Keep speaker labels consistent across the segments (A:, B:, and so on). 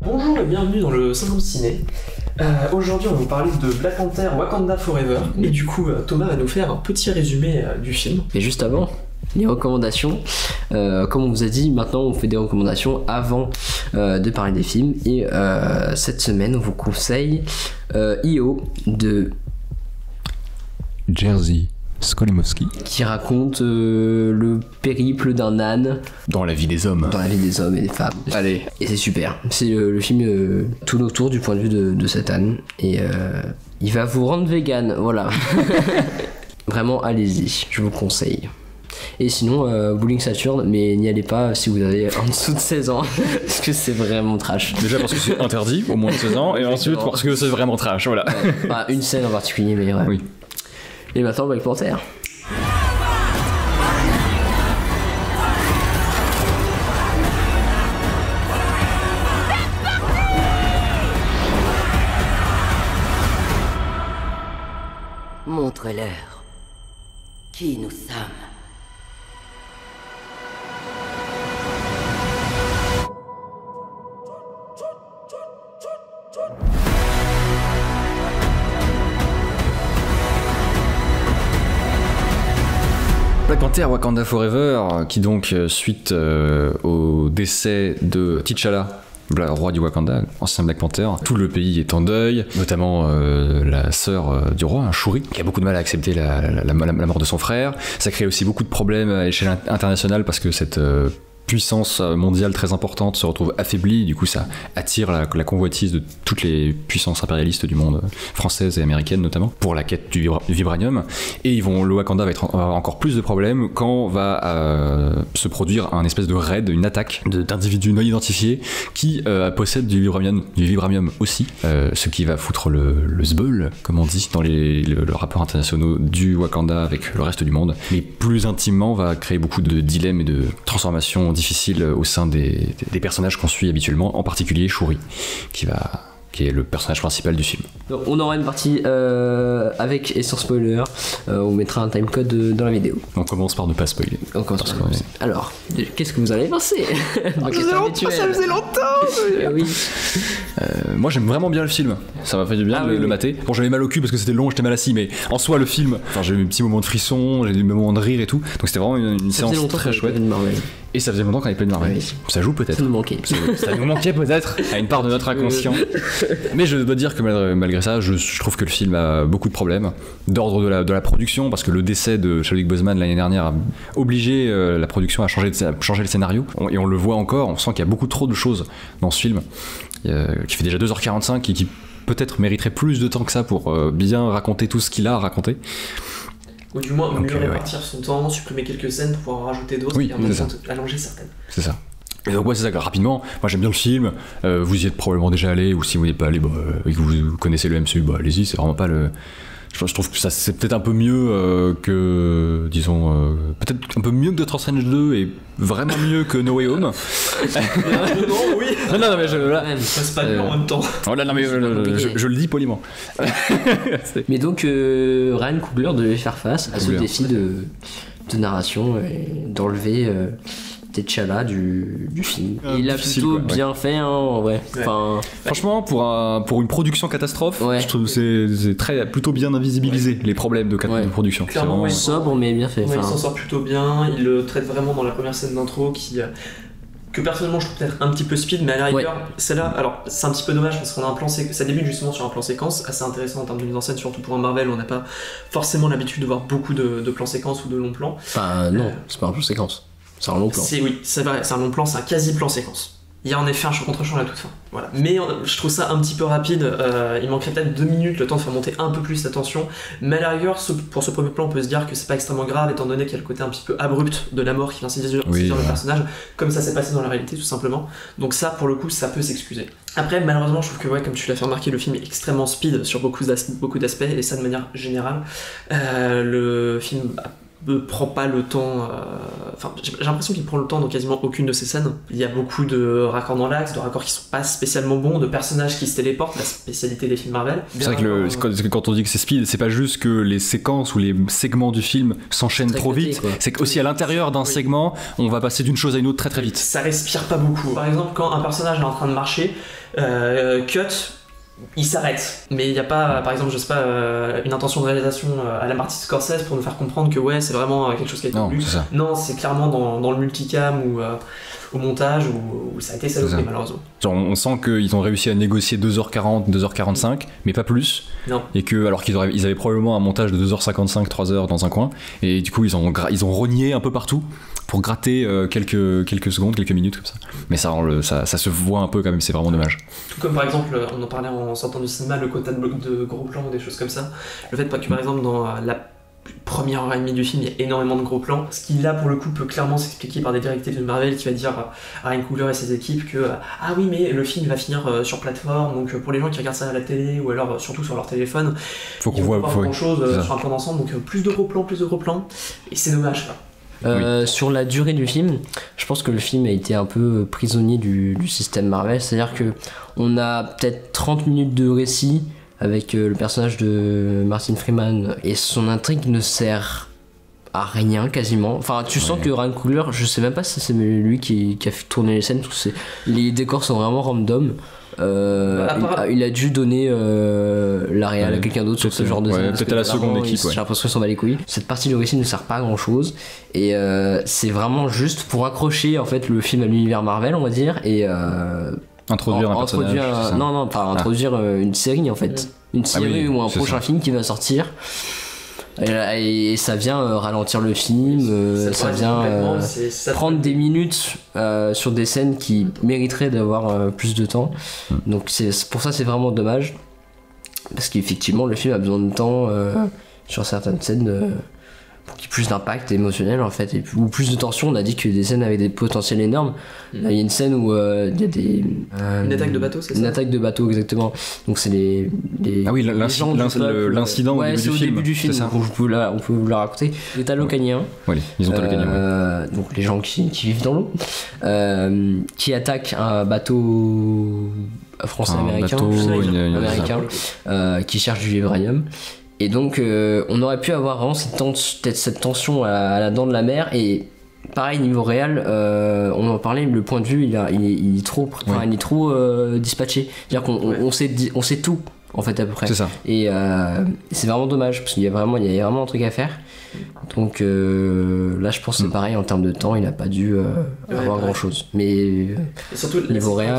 A: Bonjour et bienvenue dans le Syndrome Ciné. Aujourd'hui on va vous parler de Black Panther Wakanda Forever et du coup Thomas va nous faire un petit résumé du film.
B: Mais juste avant, les recommandations, comme on vous a dit, maintenant on fait des recommandations avant de parler des films et cette semaine on vous conseille I.O. de
C: Jerzy Skolimowski,
B: qui raconte le périple d'un âne
C: dans la vie des hommes.
B: Dans la vie des hommes et des femmes.
C: Allez.
B: Et c'est super. C'est le film tout autour du point de vue de cet âne. Et il va vous rendre vegan, voilà. Vraiment, allez-y, je vous conseille. Et sinon, Bowling Saturn, mais n'y allez pas si vous avez en dessous de 16 ans, parce que c'est vraiment trash.
C: Déjà parce que c'est interdit, au moins de 16 ans, et ensuite parce que c'est vraiment trash, voilà.
B: Ouais. Enfin, une scène en particulier, mais ouais.
C: Oui.
B: Et maintenant, Black Panther.
D: Montre-leur qui nous sommes.
C: Black Panther Wakanda Forever, qui donc, suite au décès de T'Challa, le roi du Wakanda, ancien Black Panther, tout le pays est en deuil, notamment la sœur du roi, Shuri, qui a beaucoup de mal à accepter la mort de son frère. Ça crée aussi beaucoup de problèmes à l'échelle internationale parce que cette puissance mondiale très importante se retrouve affaiblie, du coup ça attire la convoitise de toutes les puissances impérialistes du monde, françaises et américaines notamment, pour la quête du vibranium, et le Wakanda va avoir encore plus de problèmes quand va se produire un espèce de raid, une attaque d'individus non identifiés qui possèdent du vibranium aussi, ce qui va foutre le zbeul, comme on dit dans les rapports internationaux du Wakanda avec le reste du monde, mais plus intimement va créer beaucoup de dilemmes et de transformations difficile au sein des personnages qu'on suit habituellement, en particulier Shuri, qui est le personnage principal du film.
B: Donc, on aura une partie avec et sans spoiler. On mettra un timecode dans la vidéo.
C: On commence par ne pas spoiler.
B: Alors, qu'est-ce que vous en avez pensé?
C: Ça faisait longtemps.
B: Oui.
C: Moi j'aime vraiment bien le film. Ça m'a fait du bien de le mater. Bon, j'avais mal au cul parce que c'était long, j'étais mal assis, mais en soi le film, j'ai eu un petit moment de frisson, j'ai eu des moments de rire et tout. Donc c'était vraiment une séance très chouette. Et ça faisait longtemps qu'on avait pas de Marvel. Oui. Ça joue peut-être.
B: Ça nous manquait.
C: Ça nous manquait peut-être à une part de notre inconscient. Mais je dois dire que malgré ça, je trouve que le film a beaucoup de problèmes d'ordre de la production, parce que le décès de Chadwick Boseman l'année dernière a obligé la production à changer le scénario. Et on le voit encore, on sent qu'il y a beaucoup trop de choses dans ce film, qui fait déjà 2h45 et qui peut-être mériterait plus de temps que ça pour bien raconter tout ce qu'il a à raconter.
A: Ou du moins mieux répartir son temps, supprimer quelques scènes pour pouvoir en rajouter d'autres et en même temps allonger certaines.
C: C'est ça. Et donc c'est ça, rapidement, moi j'aime bien le film, vous y êtes probablement déjà allé, ou si vous n'y êtes pas allé, et que vous connaissez le MCU, allez-y, c'est vraiment pas le... Je trouve que ça c'est peut-être un peu mieux que, disons, peut-être un peu mieux que Doctor Strange 2 et vraiment mieux que No Way Home.
A: Non, oui.
C: Non, mais
A: passe pas en même temps.
C: Oh là, non, mais je le dis poliment.
B: Mais donc, Ryan Coogler devait faire face à ce défi de narration et d'enlever T'Challa du film. Et il a plutôt bien fait, hein, en vrai. Enfin,
C: franchement, pour une production catastrophe, je trouve que c'est plutôt bien invisibilisé les problèmes de production.
A: Clairement,
B: vraiment sobre mais bien fait.
A: Il s'en sort plutôt bien. Il le traite vraiment dans la première scène d'intro que personnellement je trouve peut-être un petit peu speed, mais à la rigueur, celle-là, alors c'est un petit peu dommage parce qu'on a un plan ça débute justement sur un plan séquence assez intéressant en termes de mise en scène, surtout pour un Marvel, on n'a pas forcément l'habitude de voir beaucoup de plans séquences ou de longs plans.
B: Enfin non, c'est pas un plan séquence. C'est un long plan.
A: Oui, c'est vrai, c'est un long plan, c'est un quasi plan séquence. Il y a en effet un champ contre champ à la toute fin. Voilà. Mais je trouve ça un petit peu rapide. Il manquerait peut-être 2 minutes, le temps de faire monter un peu plus la tension. Mais à la rigueur, pour ce premier plan, on peut se dire que c'est pas extrêmement grave, étant donné qu'il y a le côté un petit peu abrupt de la mort qui vient saisir le personnage, comme ça s'est passé dans la réalité, tout simplement. Donc ça, pour le coup, ça peut s'excuser. Après, malheureusement, je trouve que, comme tu l'as fait remarquer, le film est extrêmement speed sur beaucoup d'aspects, et ça de manière générale. Le film ne prend pas le temps. Enfin, j'ai l'impression qu'il prend le temps dans quasiment aucune de ces scènes. Il y a beaucoup de raccords dans l'axe, de raccords qui sont pas spécialement bons, de personnages qui se téléportent, la spécialité des films Marvel.
C: C'est vrai que quand on dit que c'est speed, c'est pas juste que les séquences ou les segments du film s'enchaînent trop vite, c'est qu'aussi à l'intérieur d'un segment, on va passer d'une chose à une autre très très vite.
A: Ça respire pas beaucoup. Par exemple, quand un personnage est en train de marcher, cut, il s'arrête. Mais il n'y a pas, par exemple, je sais pas, une intention de réalisation à la Martin Scorsese pour nous faire comprendre que ouais, c'est vraiment quelque chose qui a été voulu. Non, c'est clairement dans le multicam ou au montage où ça a été salopé malheureusement.
C: Genre, on sent qu'ils ont réussi à négocier 2h40, 2h45, mais pas plus.
A: Non.
C: Et que, alors qu'ils avaient probablement un montage de 2h55, 3h dans un coin, et du coup ils ont rogné un peu partout pour gratter quelques secondes, quelques minutes comme ça. Mais ça se voit un peu quand même, c'est vraiment dommage.
A: Tout comme par exemple, on en parlait en sortant du cinéma, le quota de gros plans ou des choses comme ça. Le fait que par exemple dans la première heure et demie du film, il y a énormément de gros plans. Ce qui là pour le coup peut clairement s'expliquer par des directives de Marvel qui va dire à Ryan Coogler et ses équipes que ah oui mais le film va finir sur plateforme, donc pour les gens qui regardent ça à la télé ou alors surtout sur leur téléphone,
C: faut qu'on voit
A: grand chose sur un plan d'ensemble, donc plus de gros plans, et c'est dommage quoi.
B: Sur la durée du film, je pense que le film a été un peu prisonnier du système Marvel, c'est-à-dire que on a peut-être 30 minutes de récit avec le personnage de Martin Freeman et son intrigue ne sert à rien quasiment. Enfin, tu sens que Ryan Coogler, je sais même pas si c'est lui qui a fait tourner les scènes, les décors sont vraiment random. Il a dû donner la réal à quelqu'un d'autre sur ce genre de scène.
C: Peut-être à la seconde équipe.
B: J'ai l'impression qu'ils s'en bat les couilles. Cette partie du récit ne sert pas à grand chose et c'est vraiment juste pour accrocher en fait le film à l'univers Marvel, on va dire, et
C: introduire un personnage.
B: Introduire une série en fait. Une série ou un prochain film qui va sortir. Et ça vient ralentir le film, ça vient prendre des minutes sur des scènes qui mériteraient d'avoir plus de temps. Donc pour ça c'est vraiment dommage. Parce qu'effectivement le film a besoin de temps sur certaines scènes pour qu'il y ait plus d'impact émotionnel en fait, ou plus de tension. On a dit que des scènes avaient des potentiels énormes. Il y a une scène où il y a des
A: une attaque de bateau, c'est ça ?
B: Une attaque de bateau, exactement. Donc c'est les
C: l'incident
B: au début du film,
C: ça.
B: on peut vous la raconter. Les Talocaniens,
C: ils ont Talocaniens,
B: donc les gens qui vivent dans l'eau, qui attaquent un bateau français-américain, qui cherche du vibranium. Et donc on aurait pu avoir vraiment cette tension à la dent de la mer. Et pareil niveau réel, on en parlait, le point de vue il est trop dispatché, c'est-à-dire qu'on sait tout en fait à peu près.
C: C'est ça.
B: Et c'est vraiment dommage parce qu'il y a vraiment un truc à faire. Donc là je pense que c'est pareil en termes de temps, il n'a pas dû avoir grand chose. Mais
A: et surtout
B: niveau réel,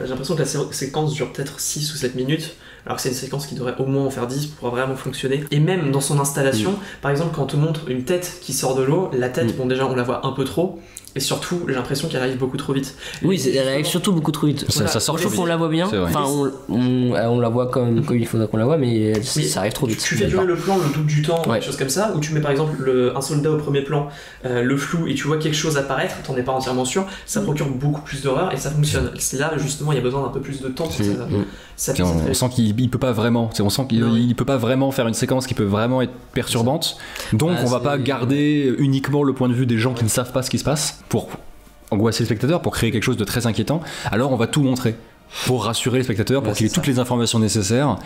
A: j'ai l'impression que la séquence dure peut-être 6 ou 7 minutes. Alors que c'est une séquence qui devrait au moins en faire 10 pour vraiment fonctionner. Et même dans son installation, par exemple quand on te montre une tête qui sort de l'eau, la tête, bon déjà on la voit un peu trop, et surtout j'ai l'impression qu'elle arrive beaucoup trop vite.
B: Oui, elle arrive surtout beaucoup trop vite.
C: Ça sort trop vite.
B: On la voit bien, enfin on la voit comme il faudrait qu'on la voie, mais ça arrive trop vite.
A: Tu fais durer le plan le double du temps, quelque chose comme ça, ou tu mets par exemple un soldat au premier plan, le flou, et tu vois quelque chose apparaître, t'en es pas entièrement sûr, ça procure beaucoup plus d'horreur et ça fonctionne. C'est là justement il y a besoin d'un peu plus de temps pour que ça
C: on sent qu'il peut pas vraiment, on sent qu'il peut pas vraiment faire une séquence qui peut vraiment être perturbante, donc on va pas garder uniquement le point de vue des gens qui ne savent pas ce qui se passe pour angoisser le spectateur, pour créer quelque chose de très inquiétant. Alors on va tout montrer pour rassurer les spectateurs, pour qu'il ait toutes les informations nécessaires,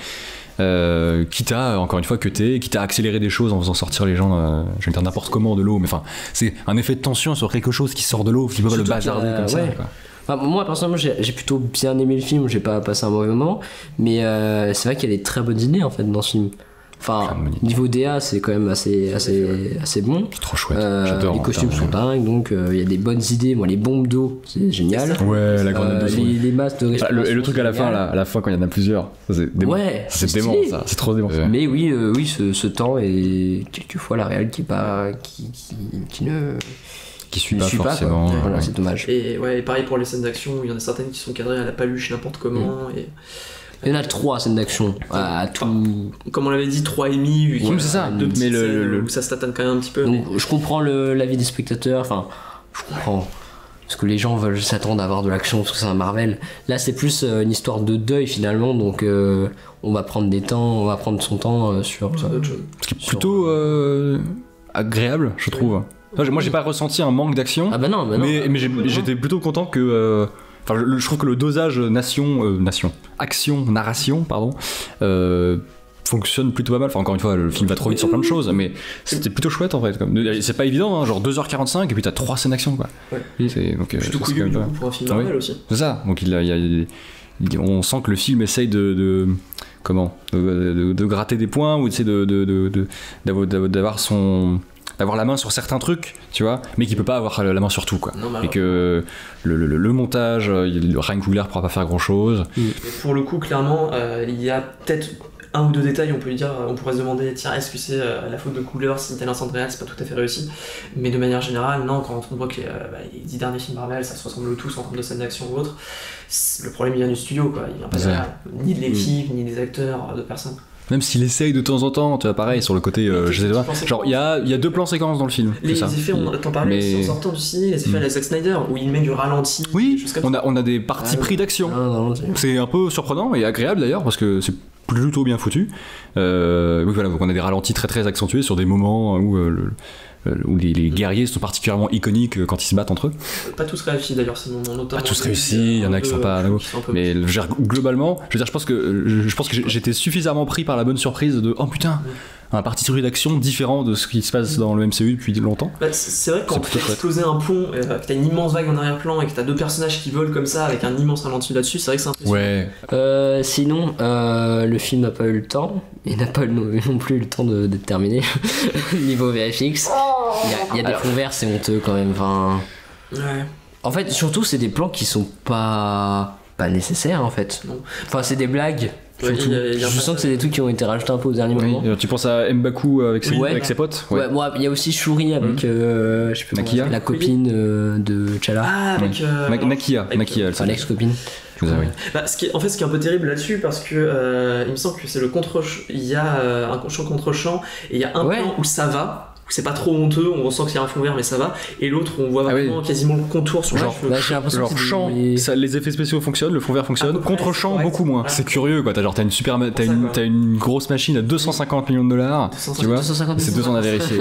C: quitte à, encore une fois, quitte à accélérer des choses en faisant sortir les gens, je vais dire n'importe comment de l'eau, mais enfin c'est un effet de tension sur quelque chose qui sort de l'eau, qui peut pas le bazarder comme ça quoi.
B: Enfin, moi personnellement j'ai plutôt bien aimé le film, j'ai pas passé un mauvais moment, mais c'est vrai qu'il y a des très bonnes idées en fait dans ce film. Enfin, niveau DA c'est quand même assez bon.
C: C'est trop chouette, j'adore.
B: Les costumes sont dingues, donc il y a des bonnes idées. Moi les bombes d'eau c'est génial.
C: Ouais, la grenade d'eau.
B: Les masques de respiration.
C: Et le truc à la fin, quand il y en a plusieurs, c'est dément.
B: Ouais,
C: c'est dément ça, c'est trop dément.
B: Mais oui, ce temps est quelquefois la réelle qui suit pas forcément. Voilà, c'est dommage.
A: Et pareil pour les scènes d'action, il y en a certaines qui sont cadrées à la paluche n'importe comment.
B: Il y en a 3 scènes d'action à tout.
A: Comme on l'avait dit, 3,5.
C: C'est ça.
A: Mais où ça se tatane quand même un petit peu.
B: Donc, je comprends l'avis des spectateurs. Enfin, je comprends. Parce que les gens veulent s'attendre à avoir de l'action parce que c'est un Marvel. Là, c'est plus une histoire de deuil finalement. Donc, on va prendre son temps sur.
C: Ce qui est plutôt agréable, je trouve. Moi, j'ai pas ressenti un manque d'action.
B: Ah bah non.
C: Mais j'étais plutôt content que. Je trouve que le dosage action, narration, fonctionne plutôt pas mal. Enfin, encore une fois, le film va trop vite sur plein de choses, mais c'était plutôt chouette en fait. C'est pas évident, hein, genre 2h45 et puis t'as 3 scènes d'action, quoi.
A: Ouais.
C: Donc,
A: plutôt couillu du coup pour un film Marvel aussi.
C: C'est ça. Donc on sent que le film essaye de gratter des points ou essayer d'avoir la main sur certains trucs, tu vois, mais qui peut pas avoir la main sur tout, quoi.
A: Non,
C: et que le montage, Ryan Coogler pourra pas faire grand chose.
A: Et pour le coup, clairement, il y a peut-être un ou deux détails, on pourrait se demander, tiens, est-ce que c'est la faute de Coogler si tel incendie réel, c'est pas tout à fait réussi, mais de manière générale, non, quand on voit que les 10 derniers films Marvel, ça se ressemble tous en termes de scènes d'action ou autre, le problème il vient du studio, quoi. Il vient pas ni de l'équipe, ni des acteurs, de personne.
C: Même s'il essaye de temps en temps, tu vois, pareil, sur le côté, je sais pas, genre il y a 2 plans séquences dans le film.
A: Les effets, on t'en parlait en sortant du ciné, les effets à la Zack Snyder, où il met du ralenti.
C: Oui, on a des parties pris d'action. C'est un peu surprenant et agréable d'ailleurs, parce que c'est plutôt bien foutu. Oui, voilà, donc on a des ralentis très très accentués sur des moments où les guerriers sont particulièrement iconiques quand ils se battent entre eux.
A: Pas tous réussis d'ailleurs ces moments, notamment.
C: Pas tous réussis, il y en a qui sont pas. Mais globalement, je pense que j'étais suffisamment pris par la bonne surprise de oh putain, un parti pris d'action différent de ce qui se passe dans le MCU depuis longtemps.
A: C'est vrai que quand tu as explosé un pont, que t'as une immense vague en arrière-plan et que t'as 2 personnages qui volent comme ça avec un immense ralenti là-dessus, c'est vrai que c'est impressionnant.
B: Ouais. Sinon, le film n'a pas eu le temps, et n'a pas non plus eu le temps de terminer. Niveau VFX, il y a des fonds verts, c'est honteux quand même. Enfin,
A: ouais.
B: En fait, surtout, c'est des plans qui sont pas nécessaires en fait. Non. Enfin, c'est des blagues.
A: Ouais,
B: je sens que c'est des trucs qui ont été rajoutés un peu au dernier moment.
C: Tu penses à M'Baku avec ses potes?
B: Ouais, moi, il y a aussi Shuri avec je sais plus
C: Nakia,
B: la copine de T'Challa.
A: Ah, avec
C: Nakia,
B: enfin, l'ex-copine.
A: Ce qui est un peu terrible là-dessus, parce que il me semble que c'est le contre-champ, il y a un champ contre champ et il y a un plan où ça va, où c'est pas trop honteux, on ressent qu'il y a un fond vert mais ça va, et l'autre on voit vraiment quasiment le contour sur
B: genre, j'ai l'impression que
C: champ, les effets spéciaux fonctionnent, le fond vert fonctionne, contre champ beaucoup moins. C'est curieux, quoi. T'as une grosse machine à 250 millions de dollars, tu vois, c'est 200 à vérifier.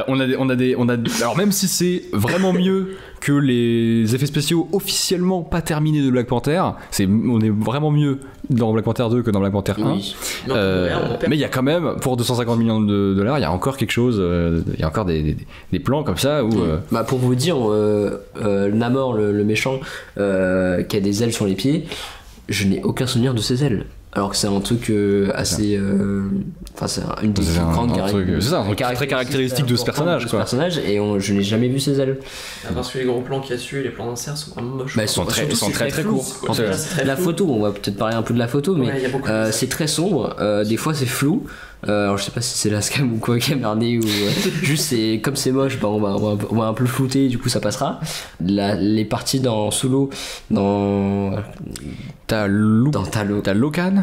C: On a alors même si c'est vraiment mieux que les effets spéciaux officiellement pas terminés de Black Panther, on est vraiment mieux dans Black Panther 2 que dans Black Panther 1. Oui. Mais il y a quand même, pour 250 millions de dollars, il y a encore quelque chose, il y a encore des plans comme ça où...
B: pour vous dire, Namor, le méchant, qui a des ailes sur les pieds, je n'ai aucun souvenir de ses ailes. Alors que c'est un truc assez. Enfin, c'est une des grandes
C: caractéristiques. C'est ça, un truc très caractéristique de ce personnage, quoi.
B: Et je n'ai jamais vu ses ailes.
A: Parce que les gros plans qu'il y a dessus et les plans d'insert sont vraiment moches.
B: Ils sont très courts. La photo, on va peut-être parler un peu de la photo, mais c'est très sombre. Des fois, c'est flou. Alors je sais pas si c'est la scam ou quoi qui a merdé ou juste c'est comme c'est moche, on va un peu flouter, du coup ça passera. Les parties dans solo
C: T'as Locan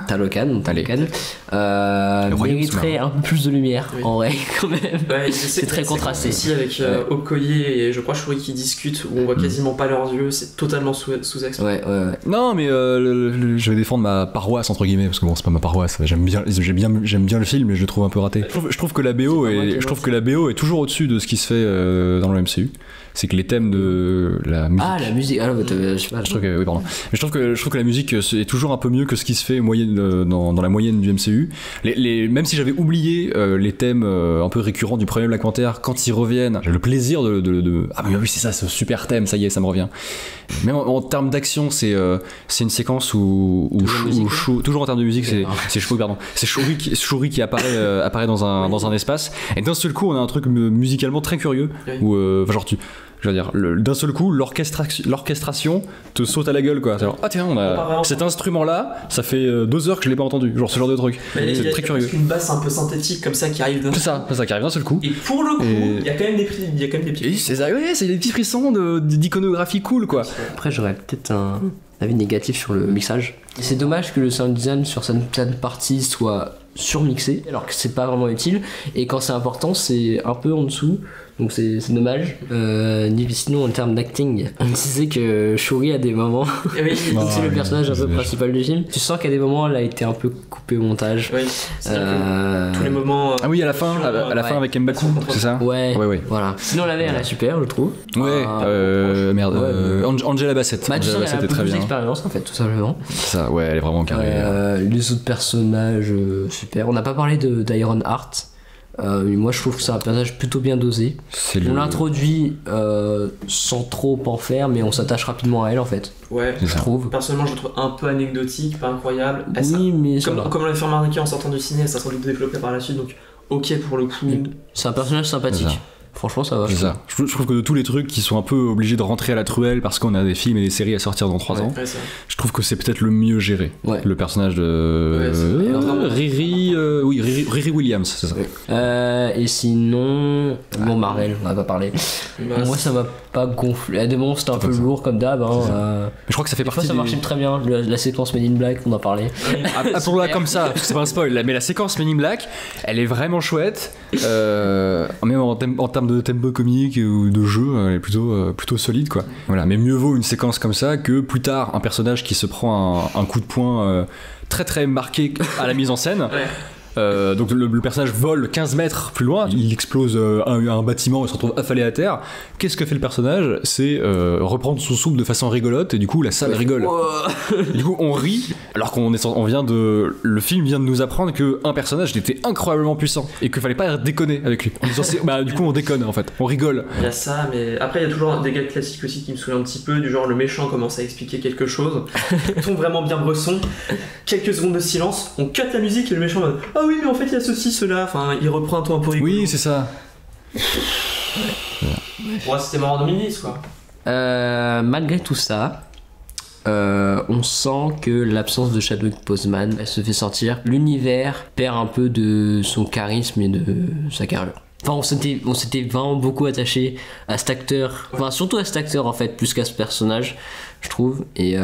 B: mériterait un peu plus de lumière en vrai quand même. C'est très contrasté.
A: Ici avec Okoye et je crois Shuri qui discutent, où on voit quasiment pas leurs yeux, c'est totalement sous-exposé.
B: Ouais.
C: Non mais je vais défendre ma paroisse entre guillemets, parce que bon c'est pas ma paroisse, j'aime bien le film mais je le trouve un peu raté. Je trouve que la BO est toujours au-dessus de ce qui se fait dans le MCU. C'est que les thèmes de la musique.
B: Ah, la musique. Je sais pas.
C: Mais je trouve que la musique est toujours un peu mieux que ce qui se fait dans la moyenne du MCU. Même si j'avais oublié les thèmes un peu récurrents du premier Black Panther, quand ils reviennent, j'ai le plaisir ah mais oui c'est ça, ce super thème, ça y est, ça me revient. Même en termes d'action, c'est une séquence où toujours en termes de musique, c'est Shuri qui apparaît dans un espace, et d'un seul coup on a un truc musicalement très curieux où genre je veux dire, d'un seul coup, l'orchestration te saute à la gueule, quoi. Alors, ah tiens, on a cet instrument-là, ça fait 2 heures que je l'ai pas entendu, genre ce genre de truc. C'est très curieux.
A: Une basse un peu synthétique comme ça qui arrive d'un.
C: C'est ça qui arrive d'un seul coup.
A: Et pour le coup, il y a quand même des petits.
C: C'est des petits frissons d'iconographie cool, quoi.
B: Après, j'aurais peut-être un avis négatif sur le mixage. C'est dommage que le sound design sur certaines parties soit surmixé, alors que c'est pas vraiment utile. Et quand c'est important, c'est un peu en dessous. donc c'est dommage. Sinon en termes d'acting, on disait que Shuri a des moments,
A: Oui,
B: donc c'est le
C: oui,
B: personnage un peu
C: c'est
B: principal du film, tu sens qu'à des moments elle a été un peu coupée au montage.
A: oui. C'est-à-dire que tous les moments.
C: Ah oui, à la fin, à la fin
B: Ouais.
C: avec M'Baku, c'est ça?
B: Ouais,
C: Ouais.
B: voilà. Sinon la mère elle est super, je trouve.
C: Ouais, merde, Angela Bassett.
B: Bah, tu
C: Angela
B: sens qu'elle a
C: Bassett est
B: beaucoup
C: très
B: plus
C: bien.
B: d'expérience en fait, tout simplement.
C: Ça, ouais, elle est vraiment carrée.
B: Les autres personnages, super. On n'a pas parlé d'Iron Heart. Moi je trouve que c'est un personnage plutôt bien dosé.
C: C'est
B: On
C: le.
B: l'introduit sans trop en faire, mais on s'attache rapidement à elle en fait,
A: Ouais.
C: C'est
B: je
C: ça.
B: trouve.
A: Personnellement, je le trouve un peu anecdotique, pas incroyable.
B: Oui, mais ça va.
A: Comme on l'a fait remarquer en sortant du ciné, ça sera sans doute développé par la suite, donc ok pour le coup.
B: C'est un personnage
C: C'est
B: sympathique.
C: ça.
B: Franchement, ça va.
C: C'est
B: je
C: ça. Je trouve que de tous les trucs qui sont un peu obligés de rentrer à la truelle parce qu'on a des films et des séries à sortir dans 3 ans,
A: Ouais, ça.
C: je trouve que c'est peut-être le mieux géré.
B: Ouais.
C: Le personnage de
A: Ouais, c'est vraiment-
C: Riri Williams, c'est ça.
B: Et sinon, bon, Marvel, on en a pas parlé.
A: Bah,
B: Moi, ça m'a pas gonflé. À des moments, c'était un peu
C: comme ça.
B: lourd comme d'hab. Hein.
C: Mais je crois que ça fait
B: Des fois,
C: partie
B: ça
C: des...
B: marchait très bien. La séquence Men in Black, on en parlait.
C: Appelons-la comme ça, parce que c'est pas un spoil, mais la séquence Men in Black, elle est vraiment chouette. Même en termes de tempo comique ou de jeu, elle est plutôt solide, quoi. Voilà, mais mieux vaut une séquence comme ça que plus tard un personnage qui se prend un coup de poing très très marqué à la mise en scène.
A: Ouais.
C: Donc le personnage vole 15 mètres plus loin, il explose un bâtiment et se retrouve affalé à terre. Qu'est-ce que fait le personnage? C'est reprendre son souffle de façon rigolote et du coup la salle rigole. Et du coup on rit alors le film vient de nous apprendre que un personnage était incroyablement puissant et qu'il fallait pas déconner avec lui. En disant, du coup on déconne en fait, on rigole.
A: Il y a ça, mais après il y a toujours des gars classiques aussi qui me saoulent un petit peu, du genre le méchant commence à expliquer quelque chose, ton vraiment bien bresson, quelques secondes de silence, on cut la musique et le méchant va ah oui mais en fait il y a ceci, cela, enfin il reprend un ton un peu rigolo.
C: Oui c'est ça.
A: Ouais, c'était mort en 2010 quoi.
B: Malgré tout ça, on sent que l'absence de Chadwick Boseman, elle se fait sentir. L'univers perd un peu de son charisme et de sa carrure. Enfin, on s'était vraiment beaucoup attaché à cet acteur, enfin surtout à cet acteur en fait, plus qu'à ce personnage, je trouve, et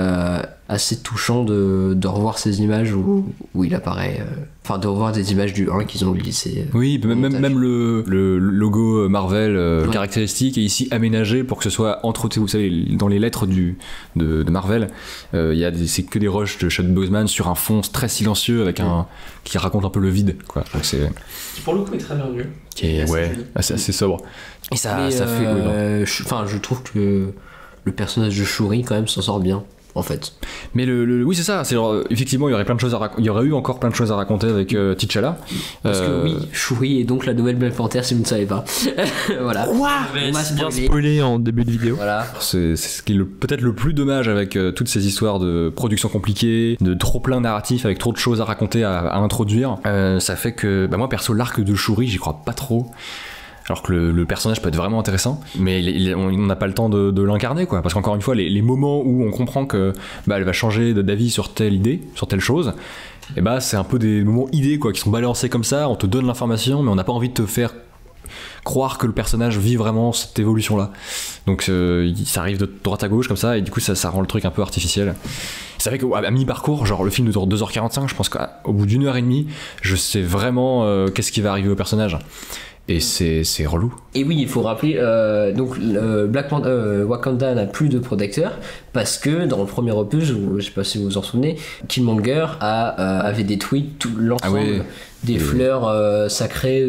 B: assez touchant de revoir ces images où il apparaît, enfin de revoir des images du 1 qu'ils ont glissé.
C: Oui, même le logo Marvel
B: Ouais.
C: caractéristique est ici aménagé pour que ce soit entre autres, vous savez, dans les lettres de Marvel, c'est que des rushs de Chadwick Boseman sur un fond très silencieux avec qui raconte un peu le vide, quoi. Donc c'est
A: Qui pour le coup est très bien vu.
C: qui est
A: assez
C: ouais,
A: joli.
C: assez sobre. Et ça
B: Mais,
C: fait oui, non.
B: je trouve que le personnage de Shuri quand même s'en sort bien, en fait.
C: Mais oui, c'est ça, c'est genre, effectivement, il y aurait eu encore plein de choses à raconter avec T'Challa.
B: Parce que oui, Shuri est donc la nouvelle Black Panther si vous ne savez pas. Voilà. On m'a
A: bien
B: spoilé.
A: spoilé en début de vidéo.
B: Voilà.
C: C'est ce qui est peut-être le plus dommage avec toutes ces histoires de production compliquée, de trop plein narratif avec trop de choses à raconter, à introduire. Ça fait que, moi perso, l'arc de Shuri, j'y crois pas trop. Alors que le personnage peut être vraiment intéressant, mais on n'a pas le temps de l'incarner, quoi. Parce qu'encore une fois, les moments où on comprend que elle va changer d'avis sur telle idée, sur telle chose, et c'est un peu des moments idées, quoi, qui sont balancés comme ça. On te donne l'information, mais on n'a pas envie de te faire croire que le personnage vit vraiment cette évolution-là. Donc ça arrive de droite à gauche comme ça, et du coup ça rend le truc un peu artificiel. C'est vrai qu'à mi-parcours, genre le film dure 2h45, je pense qu'au bout d'une heure et demie, je sais vraiment qu'est-ce qui va arriver au personnage. Et c'est relou.
B: Et oui, il faut rappeler, donc Wakanda n'a plus de protecteur parce que dans le premier opus, je sais pas si vous vous en souvenez, Killmonger avait détruit tout l'ensemble des fleurs sacrées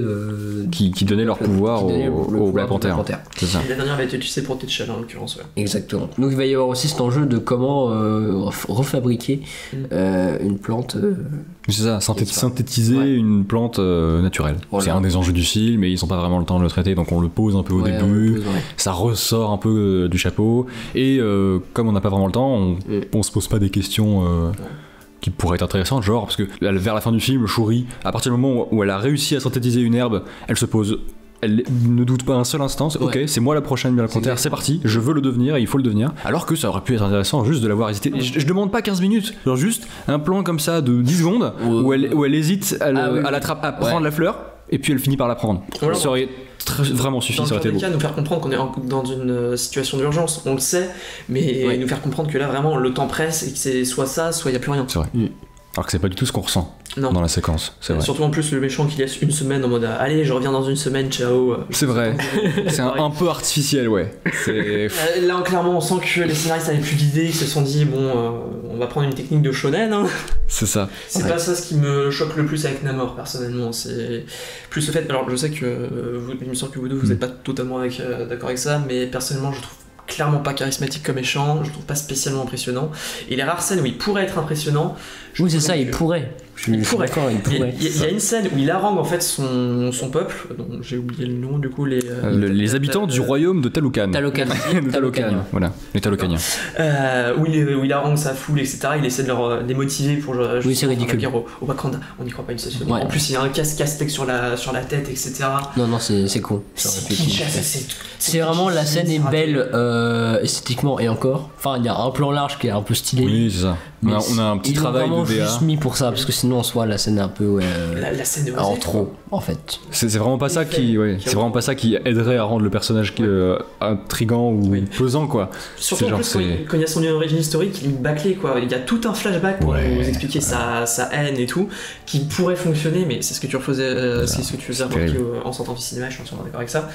C: qui donnaient leur pouvoir
B: qui donnaient le
C: au
B: pouvoir
C: Black
B: du
C: Panther.
B: C'est ça.
A: Et la dernière avait été utilisée pour T'Challa en l'occurrence, ouais.
B: Exactement. Donc il va y avoir aussi cet enjeu de comment refabriquer une plante.
C: C'est ça, synthétiser une plante naturelle.
B: Voilà.
C: C'est un des enjeux du film, mais ils n'ont pas vraiment le temps de le traiter, donc on le pose un peu au début. Ça ressort un peu du chapeau, et comme on n'a pas vraiment le temps, on se pose pas des questions qui pourraient être intéressantes, genre parce que vers la fin du film, Shuri, à partir du moment où elle a réussi à synthétiser une herbe, elle ne doute pas un seul instant, ok, c'est moi la prochaine Black Panther, c'est parti, je veux le devenir et il faut le devenir. Alors que ça aurait pu être intéressant juste de l'avoir hésité. Je demande pas 15 minutes, genre juste un plan comme ça de 10 secondes où elle hésite à prendre la fleur et puis elle finit par la prendre.
A: Voilà.
C: Ça aurait vraiment suffi,
A: Dans
C: ça
A: le
C: aurait été
A: pire des
C: beau.
A: cas, nous faire comprendre qu'on est dans une situation d'urgence, on le sait, mais nous faire comprendre que là vraiment le temps presse et que c'est soit ça, soit il n'y a plus rien.
C: C'est vrai. Alors que c'est pas du tout ce qu'on ressent
A: Non.
C: dans la séquence, c'est vrai.
A: Surtout en plus le méchant qui laisse une semaine en mode allez je reviens dans une semaine, ciao.
C: C'est vrai. C'est un peu artificiel, ouais. C'est...
A: Là clairement on sent que les scénaristes avaient plus d'idées, ils se sont dit bon on va prendre une technique de shonen hein.
C: C'est ça.
A: C'est pas ça ce qui me choque le plus avec Namor personnellement, c'est plus le fait, alors je sais que il me semble que vous deux vous êtes pas totalement d'accord avec ça, mais personnellement je trouve clairement pas charismatique comme méchant, je trouve pas spécialement impressionnant, et les rares scènes où il pourrait être impressionnant,
B: Oui, c'est ça, il pourrait.
A: il pourrait.
B: D'accord, il pourrait.
A: Il y a une scène où il harangue en fait son peuple, dont j'ai oublié le nom du coup,
C: les habitants du royaume de Talocan.
B: Talocan.
C: De Talocan, voilà, les Talocaniens.
A: où il harangue sa foule, etc. Il essaie de les motiver pour
B: Oui, c'est ridicule.
A: la guerre au Wakanda. On n'y croit pas une seconde.
B: Ouais.
A: En plus, il y a un casse-tech sur la tête, etc.
B: Non, c'est con.
A: C'est Kinshasa,
B: C'est vraiment, la scène est belle esthétiquement et encore. Enfin, il y a un plan large qui est un peu stylé.
C: Oui, c'est ça.
B: Mais
C: On a un petit
B: ils l'ont
C: travail
B: vraiment
C: de DA.
B: juste mis pour ça, parce que sinon en soi la scène est un peu
A: la scène est
B: en
A: osée,
B: trop en fait.
C: C'est vraiment pas ça qui, c'est vraiment pas ça qui aiderait à rendre le personnage intriguant ou
A: Oui.
C: pesant, quoi.
A: Surtout
C: C'est
A: en
C: genre,
A: plus quand il y a son origine historique, il est bâclé quoi. Il y a tout un flashback pour
C: Ouais.
A: nous expliquer sa haine et tout, qui pourrait fonctionner, mais c'est ce que tu refaisais, c'est ce que tu faisais remarquer
C: terrible.
A: en sortant du cinéma, je suis entièrement d'accord avec ça.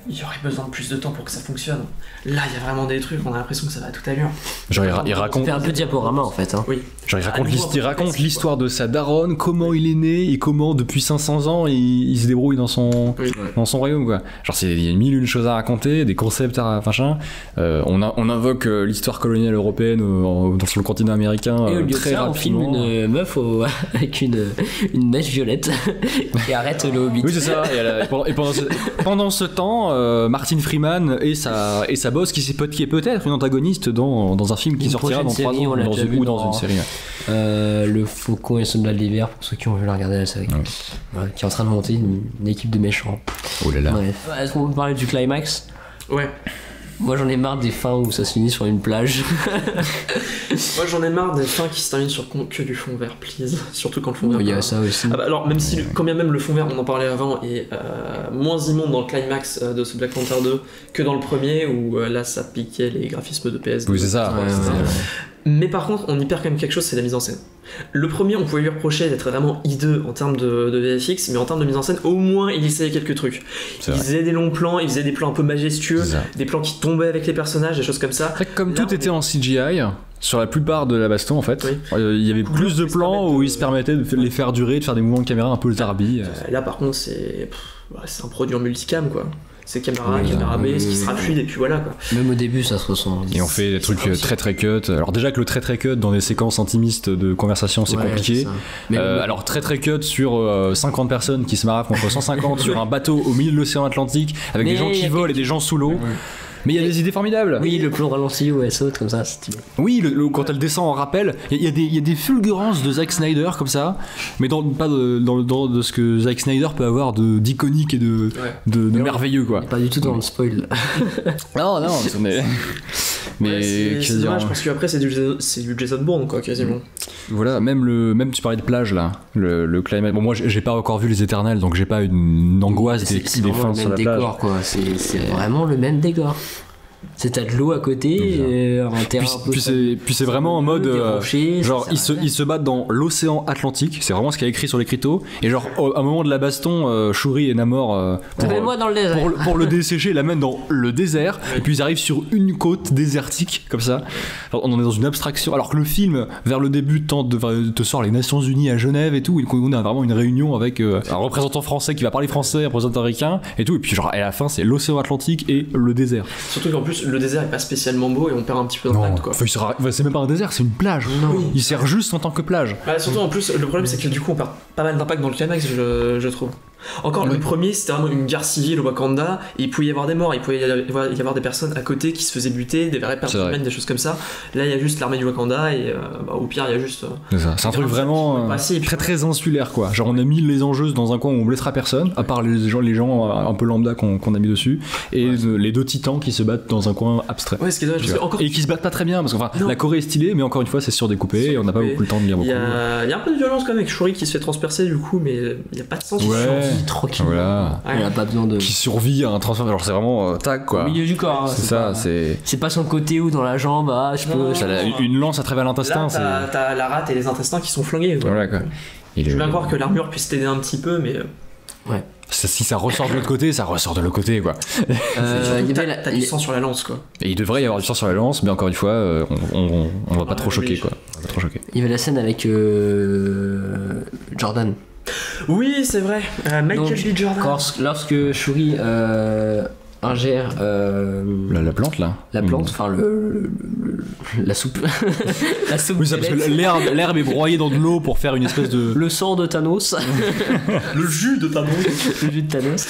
A: Il y aurait besoin de plus de temps pour que ça fonctionne. Là, il y a vraiment des trucs, on a l'impression que ça va à toute allure.
C: Genre, il raconte.
B: C'est un peu diaporama en fait. Hein.
A: Oui.
C: Genre,
A: À nouveau,
C: il raconte
A: précis,
C: l'histoire de sa daronne, comment il est né et comment depuis 500 ans il se débrouille dans son royaume, quoi. Genre, il y a mille et une choses à raconter, des concepts à machin. On invoque l'histoire coloniale européenne sur le continent américain
B: Et au lieu de
C: très
B: ça, on filme
C: rapidement.
B: une meuf avec une mèche violette et arrête le Hobbit.
C: Oui, c'est ça. Et pendant ce temps, Martin Freeman et sa boss qui est peut-être une antagoniste dans un film qui
B: Une
C: sortira dans 3
B: prochaine série,
C: ans
B: on l'a déjà vu
C: ou dans
B: dans-
C: une série.
B: Le Faucon et Soldat de l'hiver pour ceux qui ont vu la regarder la série.
C: Ouais.
B: Voilà, qui est en train de monter une équipe de méchants.
C: Oh là là.
B: Bref. Est-ce qu'on peut parler du climax?
A: Ouais.
B: Moi j'en ai marre des fins où ça se finit sur une plage.
A: Moi, j'en ai marre des fins qui se terminent sur que du fond vert, please. Surtout quand le fond vert.
B: Il y a ça aussi.
A: Ah bah alors même si quand bien même le fond vert on en parlait avant est moins immonde dans le climax de ce Black Panther 2 que dans le premier où là ça piquait les graphismes de PS2.
C: Oui, c'est ça.
B: Ouais,
A: c'est ça.
B: ouais.
A: Mais par contre on y perd quand même quelque chose, c'est la mise en scène. Le premier on pouvait lui reprocher d'être vraiment hideux en termes de VFX, mais en termes de mise en scène au moins il essayait quelques trucs.
C: C'est
A: Il
C: vrai.
A: faisait des longs plans, il faisait des plans un peu majestueux,
C: C'est ça.
A: des plans qui tombaient avec les personnages, des choses comme ça.
C: C'est vrai que comme
A: Là,
C: tout était en CGI, sur la plupart de la baston en fait,
A: Oui.
C: il y avait plus de
A: Ils se
C: plans
A: permettent
C: où
A: de-
C: ils se permettaient de les faire durer, de faire des mouvements de caméra un peu zarbi.
A: Là par contre c'est un produit en multicam quoi. C'est caméra,
B: Oui,
A: caméra
B: oui,
A: B, ce qui
B: oui,
A: sera
B: oui.
A: fluide et puis voilà quoi.
B: Même au début ça se ressent.
C: Et on fait des trucs
A: c'est
C: très cut. Alors déjà que le très cut dans des séquences intimistes de conversation c'est
B: Ouais,
C: compliqué.
B: c'est ça. Mais
C: Alors très cut sur 50 personnes qui se marrent contre 150 sur un bateau au milieu de l'océan Atlantique avec
B: Mais
C: des gens
B: il y
C: qui
B: a
C: volent et des gens sous l'eau. Mais il y a des idées formidables.
B: oui, le plan ralenti où elle saute comme ça, c'est stylé.
C: Oui, quand elle descend en rappel, il y a des fulgurances de Zack Snyder comme ça, mais pas de ce que Zack Snyder peut avoir d'iconique et de merveilleux quoi.
B: Pas du tout dans le spoil.
C: Non, mais
A: Ouais, c'est
C: que dire,
A: dommage parce qu'après c'est du Jason Bourne quoi quasiment.
C: voilà, même tu parlais de plage là, le climat. Bon, moi j'ai pas encore vu les Éternels, donc j'ai pas une angoisse des
B: C'est
C: des
B: vraiment
C: fins
B: le
C: sur
B: même
C: la plage.
B: décor quoi. C'est vraiment le même décor. C'est t'as de l'eau à côté, un terrain un peu
C: Puis c'est vraiment en mode
B: des rochers,
C: genre
B: ça
C: ils se battent dans l'océan Atlantique, c'est vraiment ce qu'il y a écrit sur l'écriteau, et genre à un moment de la baston, Shuri et Namor
B: Mets-moi dans le désert.
C: pour le dessécher, l'amènent dans le désert, et puis ils arrivent sur une côte désertique comme ça. Alors, on est dans une abstraction, alors que le film vers le début te sort les Nations Unies à Genève et tout, et on a vraiment une réunion avec un représentant français qui va parler français, un représentant américain et tout, et puis genre à la fin c'est l'océan Atlantique et le désert.
A: Surtout qu'en plus le désert est pas spécialement beau et on perd un petit peu
C: Non,
A: d'impact quoi.
C: c'est même pas un désert, c'est une plage.
A: Oui.
C: Il sert juste en tant que plage.
A: Bah, surtout en plus le problème c'est que du coup on perd pas mal d'impact dans le climax je trouve. Encore le premier c'était vraiment une guerre civile au Wakanda et il pouvait y avoir des morts, il pouvait y avoir des personnes à côté qui se faisaient buter, des vraies
C: C'est
A: personnes
C: vrai.
A: humaines, des choses comme ça. Là il y a juste l'armée du Wakanda et au pire il y a juste
C: C'est ça. C'est un truc
A: Grave,
C: vraiment
A: ça, et puis
C: très très insulaire quoi. Genre on a mis les enjeux dans un coin où on blessera personne, à part les gens un peu lambda qu'on a mis dessus, et les deux titans qui se battent dans un coin abstrait.
A: ouais ce qui est dommage parce que encore
C: Et qui se battent pas très bien parce que enfin,
A: Non.
C: la Corée est stylée, mais encore une fois c'est surdécoupé et on n'a pas
A: Surdécoupé.
C: beaucoup le temps de lire
A: il
C: beaucoup.
A: y a un peu de violence quand même avec Shuri qui se fait transpercer du coup mais il y a pas de sang qui
C: Ouais,
A: sent,
B: vit tranquille.
C: Voilà.
B: Elle a pas besoin de.
C: Qui survit à un transfert. Alors c'est vraiment tac quoi.
B: Au milieu du corps. Hein,
C: C'est ça,
B: pas...
C: c'est.
B: C'est pas sur le côté ou dans la jambe. Ah, je peux.
C: Ça a une lance à travers l'intestin.
A: Là, t'as la rate et les intestins qui sont flingués. Quoi.
C: Voilà quoi.
A: Je veux bien croire que l'armure puisse t'aider un petit peu, mais.
B: Ouais.
C: Si ça ressort de l'autre côté, ça ressort de l'autre côté quoi.
A: T'as du sang sur la lance quoi.
C: Et il devrait y avoir du sang sur la lance, mais encore une fois, on va pas trop choquer quoi. On va pas trop choquer.
B: Il y avait la scène avec Jordan.
A: Oui, c'est vrai. Michael B. Jordan.
B: Lorsque Shuri ingère
C: La plante là.
B: la plante, enfin la soupe, la soupe.
C: Oui, ça parce que l'herbe est broyée dans de l'eau pour faire une espèce de.
B: Le sang de Thanos.
A: Le jus de Thanos.
B: Le jus de Thanos.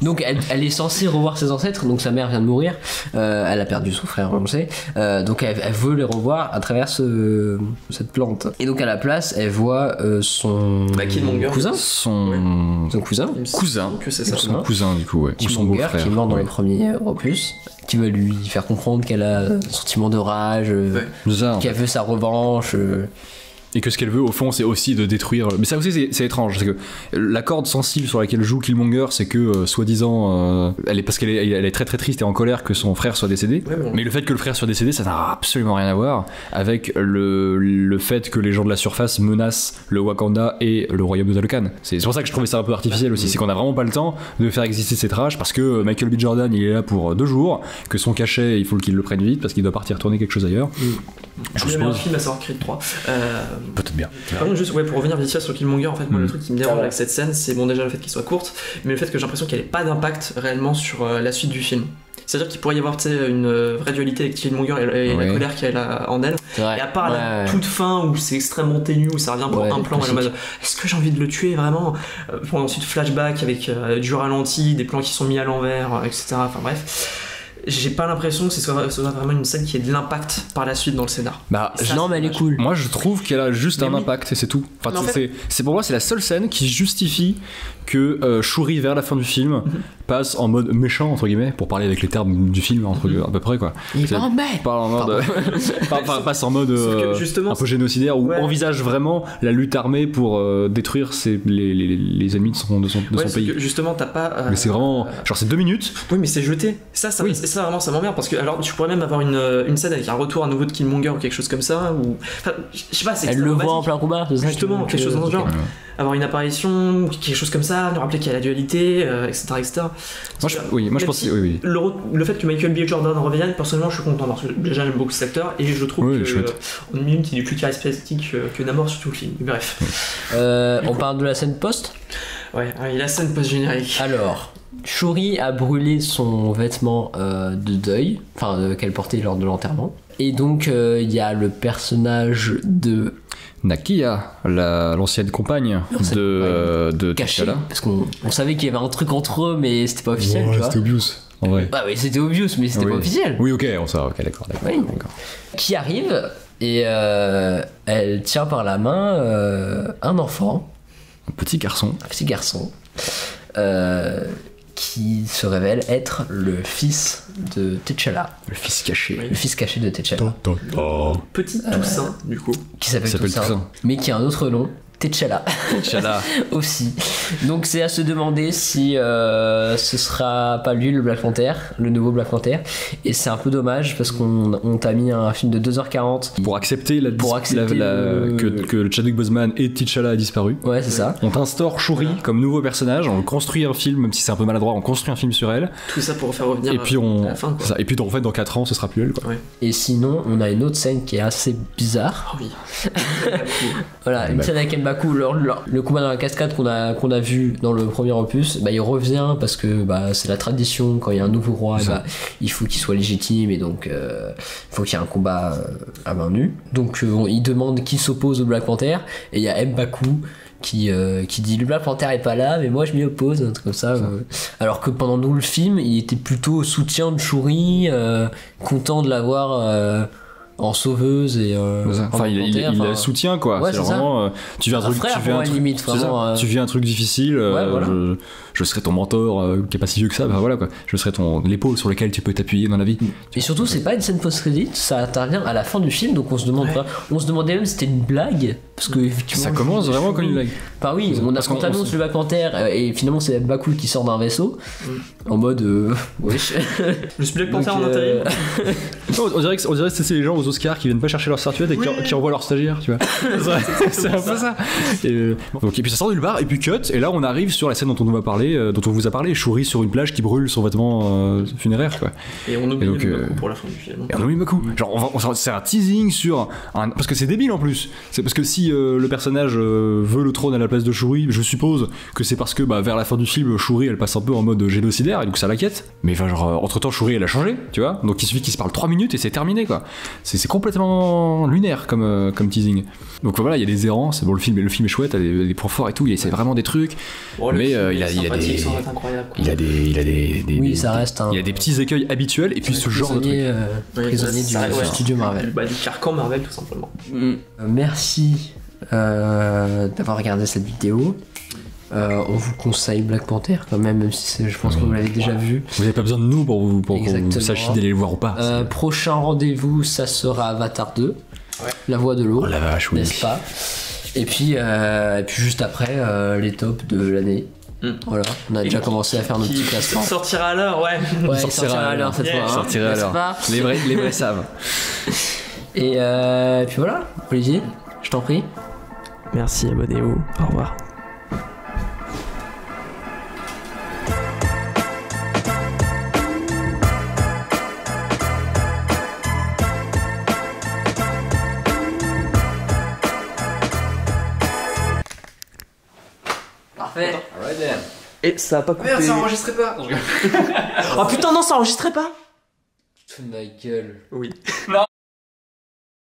B: Donc elle est censée revoir ses ancêtres, donc sa mère vient de mourir, elle a perdu son frère, on le sait, donc elle veut les revoir à travers cette plante. Et donc à la place, elle voit son cousin.
C: Son
B: cousin.
C: Cousin.
A: Que c'est ça.
C: Son cousin du coup, ouais. Ou son
B: Killmonger,
C: beau-frère.
B: qui est mort dans
C: ouais.
B: les premiers opus, qui veut lui faire comprendre qu'elle a un sentiment de rage,
C: C'est ça, en
B: qu'elle veut sa revanche.
C: Et que ce qu'elle veut au fond c'est aussi de détruire. Mais ça aussi c'est étrange, c'est que la corde sensible sur laquelle joue Killmonger, c'est que soi-disant parce qu'elle est très très triste et en colère que son frère soit décédé.
A: Ouais, bon.
C: Mais le fait que le frère soit décédé, ça n'a absolument rien à voir avec le fait que les gens de la surface menacent le Wakanda et le royaume de Talokan. C'est pour ça que je trouvais ça un peu artificiel aussi, c'est qu'on a vraiment pas le temps de faire exister cette rage parce que Michael B. Jordan il est là pour 2 jours, que son cachet il faut qu'il le prenne vite parce qu'il doit partir tourner quelque chose ailleurs.
A: Je voulais un film à savoir Creed 3.
C: Peut-être bien.
A: Par contre, juste pour revenir vite fait sur Killmonger, en fait, moi le truc qui me dérange avec cette scène, c'est bon déjà le fait qu'il soit courte, mais le fait que j'ai l'impression qu'elle ait pas d'impact réellement sur la suite du film. C'est-à-dire qu'il pourrait y avoir une vraie dualité avec Killmonger et la colère qu'elle a en elle.
B: C'est vrai.
A: Et à part la toute fin où c'est extrêmement ténu, où ça revient pour un plan, en mode est-ce que j'ai envie de le tuer vraiment ensuite flashback avec du ralenti, des plans qui sont mis à l'envers, etc. Enfin bref. J'ai pas l'impression que ce soit vraiment une scène qui ait de l'impact par la suite dans le scénar.
C: Bah,
B: Non, mais elle est cool.
C: moi je trouve qu'elle a juste un impact et c'est tout. Enfin,
A: Mais en fait-
C: c'est pour moi c'est la seule scène qui justifie que Shuri vers la fin du film passe en mode méchant entre guillemets pour parler avec les termes du film à peu près quoi.
B: Il
C: C'est-
B: est pas en mai.
C: Parle en mode passe en mode
A: Sauf que, justement,
C: un peu génocidaire ou
A: ouais.
C: envisage vraiment la lutte armée pour détruire les ennemis de son
A: c'est
C: pays.
A: que justement t'as pas.
C: Mais c'est vraiment genre c'est 2 minutes.
A: Oui, mais c'est jeté. Ça
C: Oui.
A: vraiment ça m'emmerde parce que alors tu pourrais même avoir une scène avec un retour à nouveau de Killmonger ou quelque chose comme ça ou enfin, je sais pas, c'est
B: Elle le
A: extrêmement
B: voit en
A: basique.
B: plein combat, c'est ça.
A: Justement, quelque chose dans ce genre. Avoir une apparition, quelque chose comme ça, nous rappeler qu'il y a la dualité, etc.
C: Moi je pense oui.
A: Le fait que Michael B. Jordan revienne, personnellement je suis content parce que déjà j'aime beaucoup cet acteur et je trouve
C: Oui,
A: que
C: chouette.
A: en une minute il est plus charismatique que Namor sur tout le film. Bref.
B: On parle de la scène post.
A: Ouais, il a la scène post-générique.
B: Alors, Shuri a brûlé son vêtement de deuil, qu'elle portait lors de l'enterrement. Et donc, il y a le personnage de
C: Nakia, l'ancienne compagne de
B: caché,
C: T'Challa.
B: parce qu'on savait qu'il y avait un truc entre eux, mais c'était pas officiel, tu vois.
C: C'était obvious en vrai.
B: Bah oui, c'était obvious, mais c'était
C: Oui.
B: pas officiel.
C: Oui, ok, on sait, ok, d'accord.
B: Oui. Qui arrive et elle tient par la main un enfant,
C: Un petit garçon.
B: un petit garçon, qui se révèle être le fils de T'Challa,
C: Le fils caché.
B: le fils caché de T'Challa,
A: Petit Toussaint, du coup.
B: qui s'appelle
C: Il s'appelle
B: Toussaint,
C: Toussaint.
B: mais qui a un autre nom, T'Challa
C: T'Challa.
B: aussi. Donc c'est à se demander si ce sera pas lui le Black Panther, le nouveau Black Panther. Et c'est un peu dommage parce qu'on t'a mis un film de 2h40.
C: Pour accepter,
B: le-
C: que Chadwick Boseman et T'Challa a disparu.
B: Ouais, c'est ça.
C: On t'instaure Shuri comme nouveau personnage, on construit un film, même si c'est un peu maladroit, on construit un film sur elle.
A: Tout ça pour faire revenir
C: Et puis
A: à la fin, quoi.
C: ça. Et puis en fait dans 4 ans ce sera plus elle quoi.
B: Et sinon, on a une autre scène qui est assez bizarre.
A: Oh oui.
B: Voilà, une scène avec M'Baku, le combat dans la cascade qu'on a vu dans le premier opus, bah, il revient parce que bah, c'est la tradition, quand il y a un nouveau roi, bah, il faut qu'il soit légitime et donc il faut qu'il y ait un combat à main nue. Donc il demande qui s'oppose au Black Panther et il y a M'Baku qui dit le Black Panther est pas là mais moi je m'y oppose, un truc comme ça. Alors que pendant tout le film il était plutôt au soutien de Shuri, content de l'avoir en sauveuse et
C: Enfin, il la soutient quoi.
B: Ouais,
C: c'est
B: c'est
C: vraiment tu vis un truc,
B: frère,
C: tu vis un truc,
B: limite,
C: c'est ça.
B: vraiment,
C: Tu vis un truc difficile.
B: voilà.
C: Je serai ton mentor qui est pas si vieux que ça. Bah voilà quoi. Je serai l'épaule sur laquelle tu peux t'appuyer dans la vie.
B: Et surtout, c'est pas une scène post-crédit, ça intervient à la fin du film, donc on se demande pas. On se demandait même si c'était une blague, parce que effectivement,
C: Ça commence vraiment comme une blague.
B: Bah oui,
C: Parce qu'on
B: t'annonce le Black Panther et finalement c'est Bakul qui sort d'un vaisseau en mode wesh.
A: Je suis Black
B: Donc,
A: Panther en intérim.
C: Non, on dirait que c'est les gens aux Oscars qui viennent pas chercher leur statuette et qui envoient leur stagiaire, tu vois. c'est un peu ça. Et puis ça sort nulle part et puis cut et là on arrive sur la scène dont on vous a parlé, Shuri sur une plage qui brûle son vêtement funéraire quoi.
A: Et on oublie M'Baku pour la fin du film.
C: Et on oublie M'Baku. Genre c'est un teasing sur parce que c'est débile en plus. C'est parce que si le personnage veut le trône à la place de Shuri, je suppose que c'est parce que vers la fin du film Shuri elle passe un peu en mode génocidaire et donc ça l'inquiète. Mais enfin genre entre temps Shuri elle a changé, tu vois. Donc il suffit qu'ils se parlent 3 minutes et c'est terminé quoi. C'est complètement lunaire comme teasing. Donc voilà, il y a des errances. Bon le film est chouette, il a des points forts et tout, il essaie vraiment des trucs. Mais il a des
B: oui, ça reste
C: il y a des petits écueils habituels et puis ce genre de trucs.
B: Prisonnier du studio Marvel.
A: Du carcan Marvel tout simplement.
B: Merci d'avoir regardé cette vidéo. On vous conseille Black Panther quand même si je pense que vous l'avez déjà vu.
C: Vous n'avez pas besoin de nous pour que vous sachiez d'aller le voir ou pas.
B: Prochain rendez-vous, ça sera Avatar 2, La Voix de l'eau.
C: Oh la vache, oui.
B: N'est-ce pas? Et puis juste après, les tops de l'année. Voilà, on a déjà commencé à faire nos petits classements.
A: Sortira à l'heure, ouais.
B: Ouais, il sortira à l'heure cette fois.
C: Sortira à l'heure. Les vrais savent.
B: Et puis voilà, Olivier, je t'en prie.
A: Merci, abonnez-vous. Au revoir.
B: Parfait.
A: Et ça a pas coupé.
C: Merde, ça enregistrait pas.
A: Oh putain, non, ça enregistrait pas.
B: Tu te fous de ma gueule.
A: Oui.